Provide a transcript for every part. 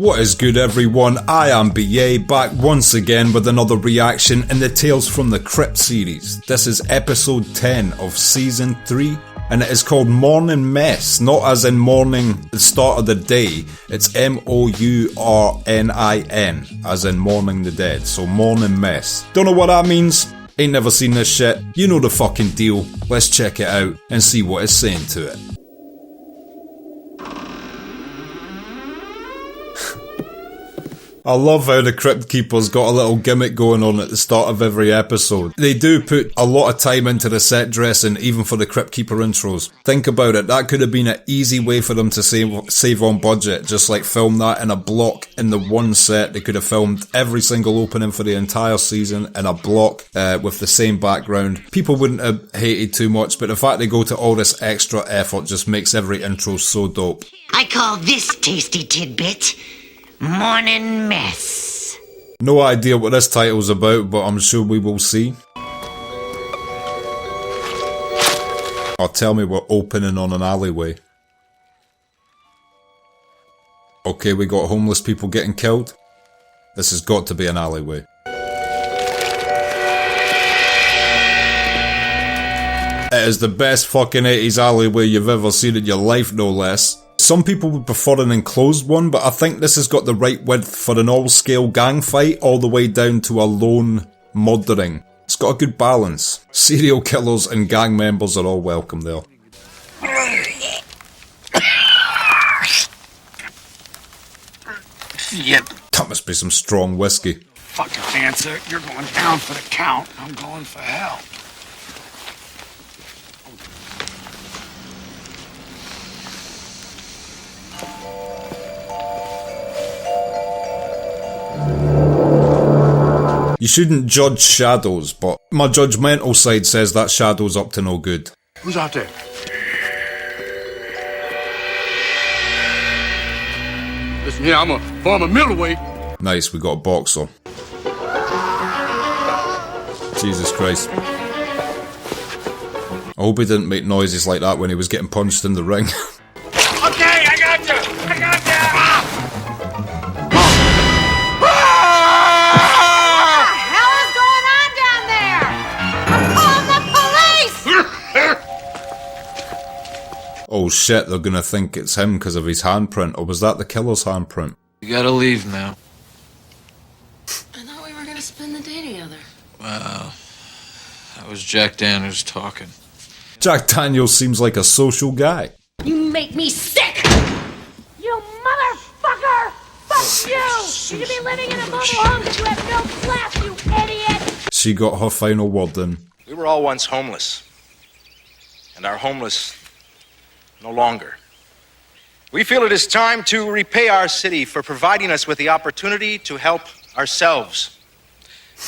What is good, everyone? I am BA, back once again with another reaction in the Tales from the Crypt series. This is episode 10 of season 3, and it is called Morning Mess, not as in morning, the start of the day. It's M-O-U-R-N-I-N, as in mourning the dead, so Morning Mess. Don't know what that means? Ain't never seen this shit. You know the fucking deal. Let's check it out and see what it's saying to it. I love how the Crypt Keeper's got a little gimmick going on at the start of every episode. They do put a lot of time into the set dressing, even for the Crypt Keeper intros. Think about it, that could have been an easy way for them to save on budget, just like film that in a block in the one set. They could have filmed every single opening for the entire season in a block with the same background. People wouldn't have hated too much, but the fact they go to all this extra effort just makes every intro so dope. I call this tasty tidbit Morning Mess. No idea what this title's about, but I'm sure we will see. Or tell me we're opening on an alleyway. Okay, we got homeless people getting killed. This has got to be an alleyway. It is the best fucking 80s alleyway you've ever seen in your life, no less. Some people would prefer an enclosed one, but I think this has got the right width for an all-scale gang fight all the way down to a lone murdering. It's got a good balance. Serial killers and gang members are all welcome there. Yep. That must be some strong whiskey. Fucking dancer, you're going down for the count. I'm going for hell. You shouldn't judge shadows, but my judgmental side says that shadow's up to no good. Who's out there? Listen here, I'm a former middleweight. Nice, we got a boxer. Jesus Christ. I hope he didn't make noises like that when he was getting punched in the ring. Okay, I got you! I got you! Oh shit, they're gonna think it's him because of his handprint, or was that the killer's handprint? You gotta leave now. I thought we were gonna spend the day together. Well, that was Jack Daniels talking. Jack Daniels seems like a social guy. You make me sick! You motherfucker! Fuck you! You should be living in a mobile home because you have no class, you idiot! She got her final word in. We were all once homeless, and are homeless no longer. We feel it is time to repay our city for providing us with the opportunity to help ourselves.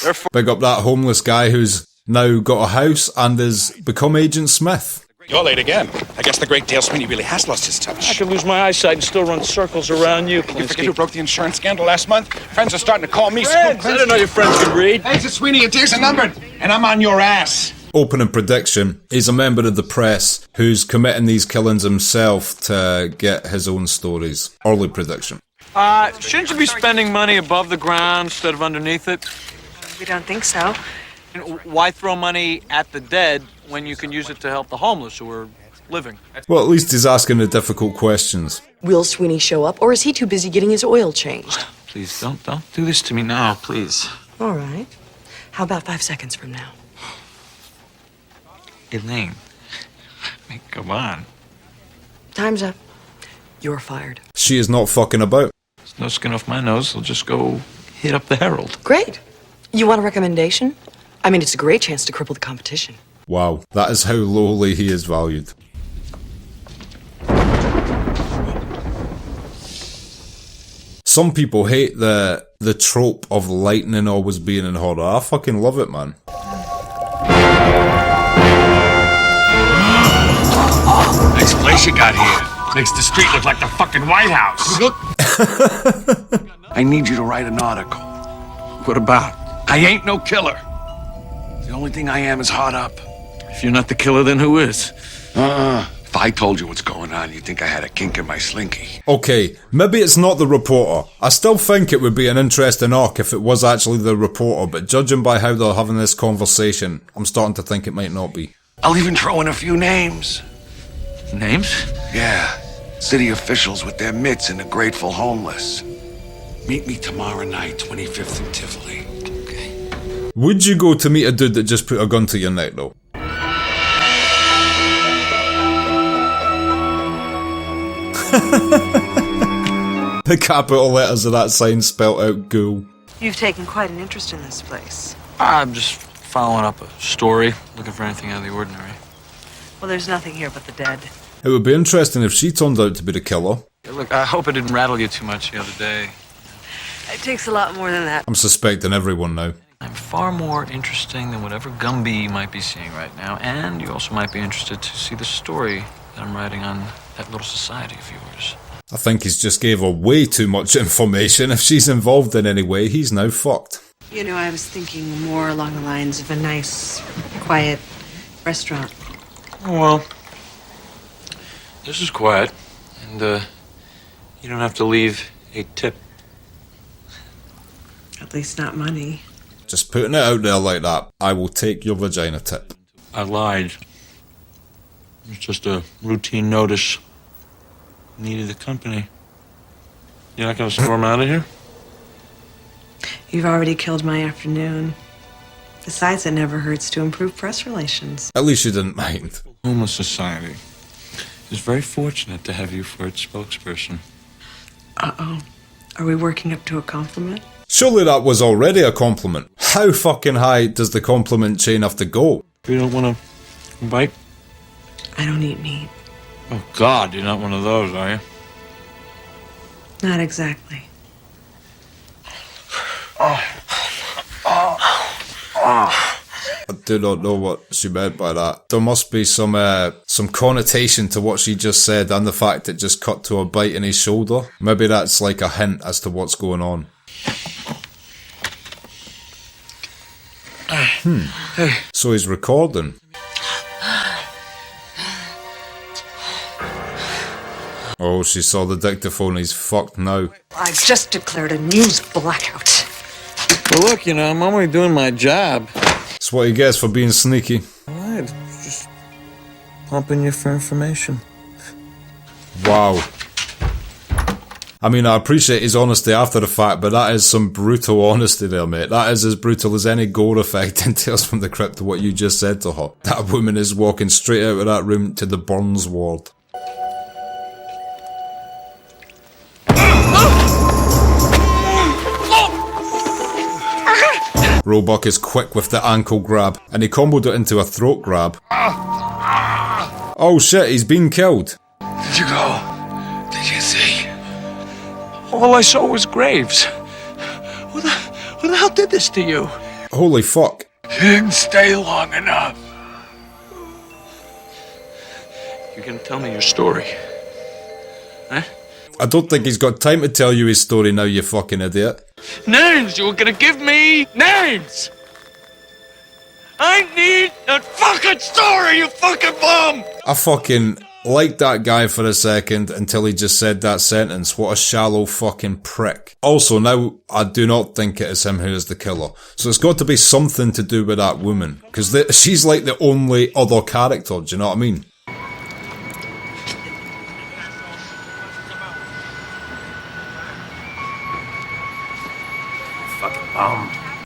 Therefore, Big up that homeless guy who's now got a house and has become Agent Smith. You're late again. I guess the great Dale Sweeney really has lost his touch. I could lose my eyesight and still run circles around you, You forget who broke the insurance scandal last month? Friends are starting to call me Friends? I didn't know your friends could read. Hey, it's Sweeney, and Dear's are numbered, and I'm on your ass. Opening prediction, he's a member of the press who's committing these killings himself to get his own stories. Early prediction. Shouldn't you be spending money above the ground instead of underneath it? We don't think so. And why throw money at the dead when you can use it to help the homeless who are living? Well, at least he's asking the difficult questions. Will Sweeney show up, or is he too busy getting his oil changed? Please, don't do this to me now, please. All right. How about 5 seconds from now? Elaine, I mean, come on. Time's up. You're fired. She is not fucking about. There's no skin off my nose. I'll just go hit up the Herald. Great. You want a recommendation? I mean, it's a great chance to cripple the competition. Wow, that is how lowly he is valued. Some people hate the trope of lightning always being in horror. I fucking love it, man. Nice place you got here. Makes the street look like the fucking White House. I need you to write an article. What about? I ain't no killer. The only thing I am is hard up. If you're not the killer, then who is? If I told you what's going on, you'd think I had a kink in my slinky. Okay, maybe it's not the reporter. I still think it would be an interesting arc if it was actually the reporter, but judging by how they're having this conversation, I'm starting to think it might not be. I'll even throw in a few names. Names? Yeah, city officials with their mitts and the grateful homeless. Meet me tomorrow night, 25th and Tivoli. Okay. Would you go to meet a dude that just put a gun to your neck though? The capital letters of that sign spelt out ghoul. You've taken quite an interest in this place. I'm just following up a story, looking for anything out of the ordinary. Well, there's nothing here but the dead. It would be interesting if she turned out to be the killer. Yeah, look, I hope it didn't rattle you too much the other day. It takes a lot more than that. I'm suspecting everyone now. I'm far more interesting than whatever Gumby you might be seeing right now, and you also might be interested to see the story that I'm writing on that little society of yours. I think he's just gave her way too much information. If she's involved in any way, he's now fucked. You know, I was thinking more along the lines of a nice, quiet restaurant. Oh, well, this is quiet, and you don't have to leave a tip. At least not money. Just putting it out there like that. I will take your vagina tip. I lied. It's just a routine notice. Needed the company. You're not gonna storm out of here? You've already killed my afternoon. Besides, it never hurts to improve press relations. At least you didn't mind. Homeless Society is very fortunate to have you for its spokesperson. Uh-oh. Are we working up to a compliment? Surely that was already a compliment. How fucking high does the compliment chain have to go? You don't want to bite? I don't eat meat. Oh, God, you're not one of those, are you? Not exactly. I do not know what she meant by that. There must be some connotation to what she just said and the fact it just cut to a bite in his shoulder. Maybe that's like a hint as to what's going on. Hey. So he's recording. Oh, she saw the dictaphone. He's fucked now. I've just declared a news blackout. Well, look, you know, I'm only doing my job. That's what he gets for being sneaky. All right, just pumping you for information. Wow. I mean, I appreciate his honesty after the fact, but that is some brutal honesty there, mate. That is as brutal as any gore effect in Tales from the Crypt, what you just said to her. That woman is walking straight out of that room to the Burns ward. Roebuck is quick with the ankle grab, and he comboed it into a throat grab. Oh shit, he's been killed. Did you go? Did you see? All I saw was graves. Who the hell did this to you? Holy fuck. You didn't stay long enough. You're gonna tell me your story. Huh? I don't think he's got time to tell you his story now, you fucking idiot. Names! You were gonna give me names! I need that fucking story, you fucking bum! I fucking liked that guy for a second until he just said that sentence. What a shallow fucking prick. Also, now I do not think it is him who is the killer. So it's got to be something to do with that woman. Because she's like the only other character, do you know what I mean?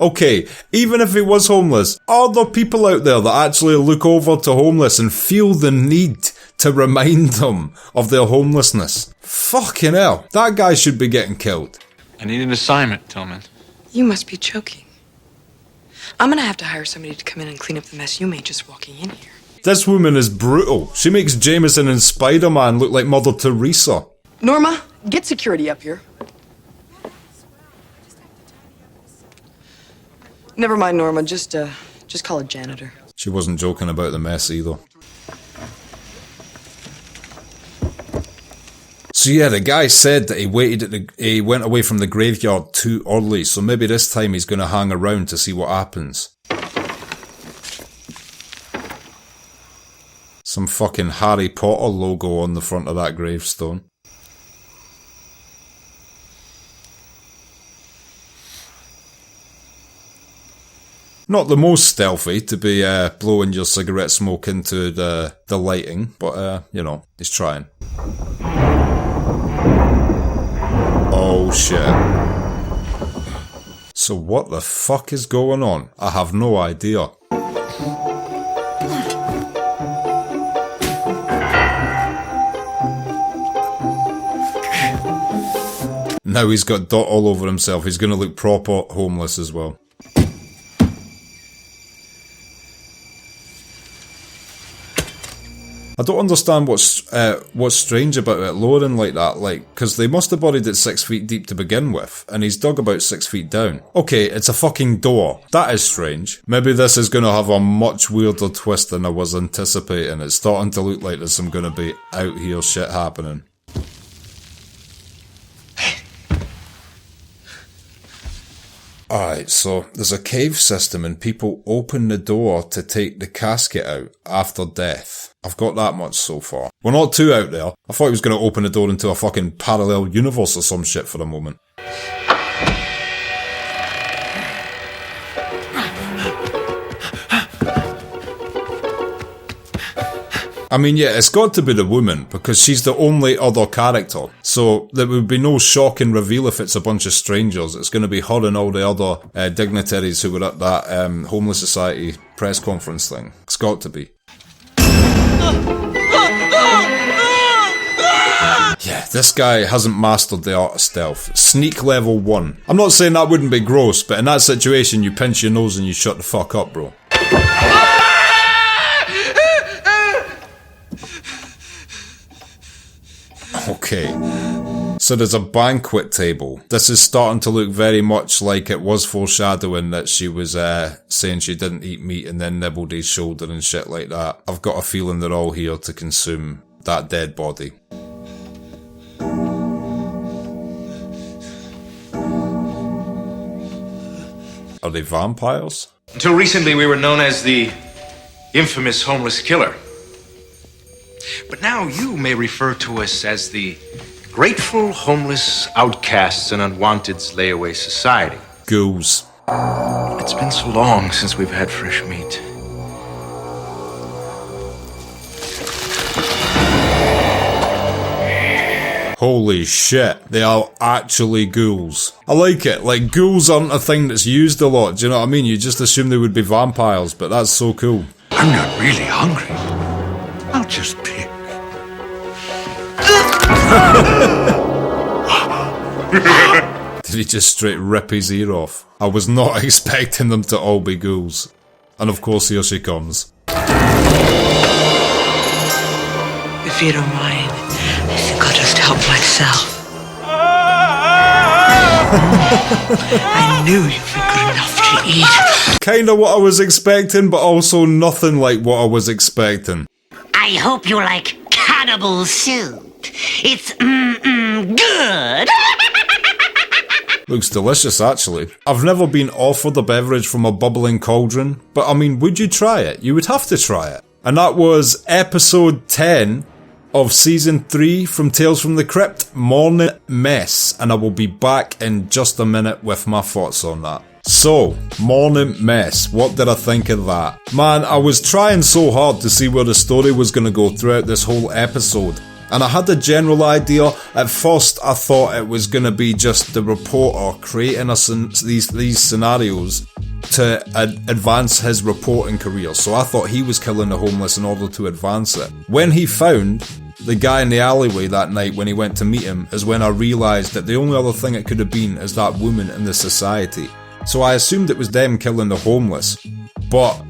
Okay, even if he was homeless, are there people out there that actually look over to homeless and feel the need to remind them of their homelessness? Fucking hell, that guy should be getting killed. I need an assignment, Tillman. You must be joking. I'm gonna have to hire somebody to come in and clean up the mess you made just walking in here. This woman is brutal. She makes Jameson and Spider-Man look like Mother Teresa. Norma, get security up here. Never mind, Norma. Just call a janitor. She wasn't joking about the mess either. So yeah, the guy said that he went away from the graveyard too early, so maybe this time he's going to hang around to see what happens. Some fucking Harry Potter logo on the front of that gravestone. Not the most stealthy to be blowing your cigarette smoke into the lighting, but you know, he's trying. Oh shit. So what the fuck is going on? I have no idea. Now he's got dot all over himself. He's gonna look proper homeless as well. I don't understand what's strange about it lowering like that, because they must have buried it 6 feet deep to begin with, and he's dug about 6 feet down. Okay, it's a fucking door. That is strange. Maybe this is gonna have a much weirder twist than I was anticipating. It's starting to look like there's some gonna be out here shit happening. Alright, so there's a cave system and people open the door to take the casket out after death. I've got that much so far. We're not too out there. I thought he was going to open the door into a fucking parallel universe or some shit for a moment. I mean, yeah, it's got to be the woman, because she's the only other character. So there would be no shocking reveal if it's a bunch of strangers. It's going to be her and all the other dignitaries who were at that Homeless Society press conference thing. It's got to be. Yeah, this guy hasn't mastered the art of stealth. Sneak level 1. I'm not saying that wouldn't be gross, but in that situation, you pinch your nose and you shut the fuck up, bro. Okay, so there's a banquet table. This is starting to look very much like it was foreshadowing that she was saying she didn't eat meat and then nibbled his shoulder and shit like that. I've got a feeling they're all here to consume that dead body. Are they vampires? Until recently, we were known as the infamous homeless killer. But now you may refer to us as the grateful homeless outcasts and unwanteds layaway society. Ghouls. It's been so long since we've had fresh meat. Holy shit, they are actually ghouls. I like it, like ghouls aren't a thing that's used a lot, do you know what I mean? You just assume they would be vampires, but that's so cool. I'm not really hungry. I'll just pick. Did he just straight rip his ear off? I was not expecting them to all be ghouls. And of course here she comes. If you don't mind, I think I'll just help myself. I knew you'd be good enough to eat. Kinda what I was expecting, but also nothing like what I was expecting. I hope you like cannibal soup. It's good. Looks delicious, actually. I've never been offered a beverage from a bubbling cauldron, but I mean, would you try it? You would have to try it. And that was episode 10 of season 3 from Tales from the Crypt, Morning Mess, and I will be back in just a minute with my thoughts on that. So, Morning Mess, what did I think of that? Man, I was trying so hard to see where the story was going to go throughout this whole episode, and I had a general idea. At first I thought it was going to be just the reporter creating us these scenarios to advance his reporting career, so I thought he was killing the homeless in order to advance it. When he found the guy in the alleyway that night when he went to meet him is when I realised that the only other thing it could have been is that woman in the society. So I assumed it was them killing the homeless. But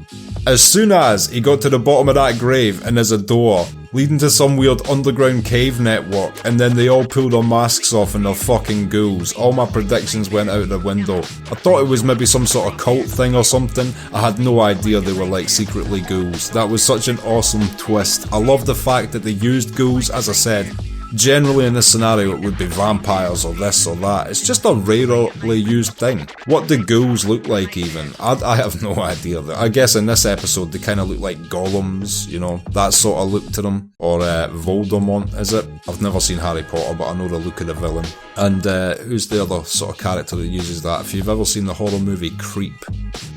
as soon as he got to the bottom of that grave and there's a door leading to some weird underground cave network, and then they all pulled their masks off and they're fucking ghouls, all my predictions went out the window. I thought it was maybe some sort of cult thing or something. I had no idea they were like secretly ghouls. That was such an awesome twist. I love the fact that they used ghouls, as I said, Generally in this scenario it would be vampires or this or that. It's just a rarely used thing. What do ghouls look like even? I have no idea. I guess in this episode they kind of look like golems, you know, that sort of look to them. Or Voldemort, is it? I've never seen Harry Potter, but I know the look of the villain. And who's the other sort of character that uses that? If you've ever seen the horror movie Creep,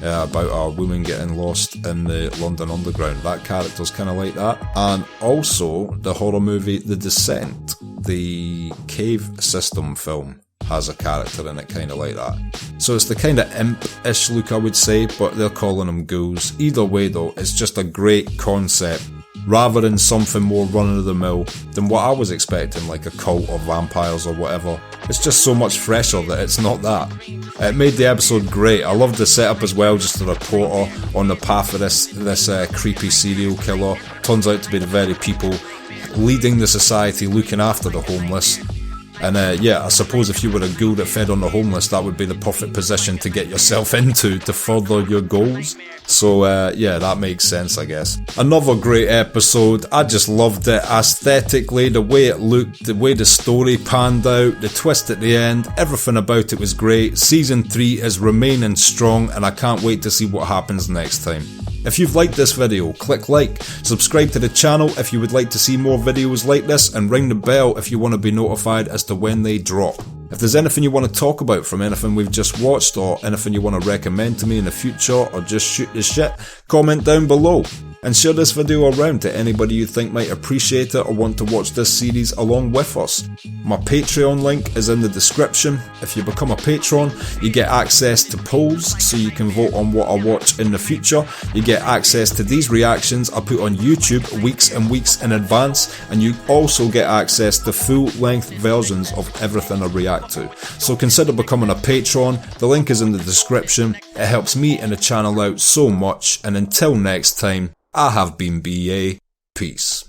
about a woman getting lost in the London Underground, that character's kind of like that. And also the horror movie The Descent, the cave system film, has a character in it kind of like that. So it's the kind of imp-ish look, I would say, but they're calling them ghouls. Either way though, it's just a great concept, rather than something more run-of-the-mill than what I was expecting, like a cult or vampires or whatever. It's just so much fresher that it's not that. It made the episode great. I loved the setup as well, just a reporter on the path of this creepy serial killer. Turns out to be the very people leading the society, looking after the homeless. And yeah, I suppose if you were a ghoul that fed on the homeless, that would be the perfect position to get yourself into to further your goals. So yeah, that makes sense, I guess. Another great episode. I just loved it aesthetically, the way it looked, the way the story panned out, the twist at the end, everything about it was great. Season 3 is remaining strong and I can't wait to see what happens next time. If you've liked this video, click like, subscribe to the channel if you would like to see more videos like this, and ring the bell if you want to be notified as to when they drop. If there's anything you want to talk about from anything we've just watched, or anything you want to recommend to me in the future, or just shoot the shit, comment down below. And share this video around to anybody you think might appreciate it or want to watch this series along with us. My Patreon link is in the description. If you become a patron, you get access to polls so you can vote on what I watch in the future. You get access to these reactions I put on YouTube weeks and weeks in advance, and you also get access to full-length versions of everything I react to. So consider becoming a patron. The link is in the description. It helps me and the channel out so much, and until next time, I have been BA. Peace.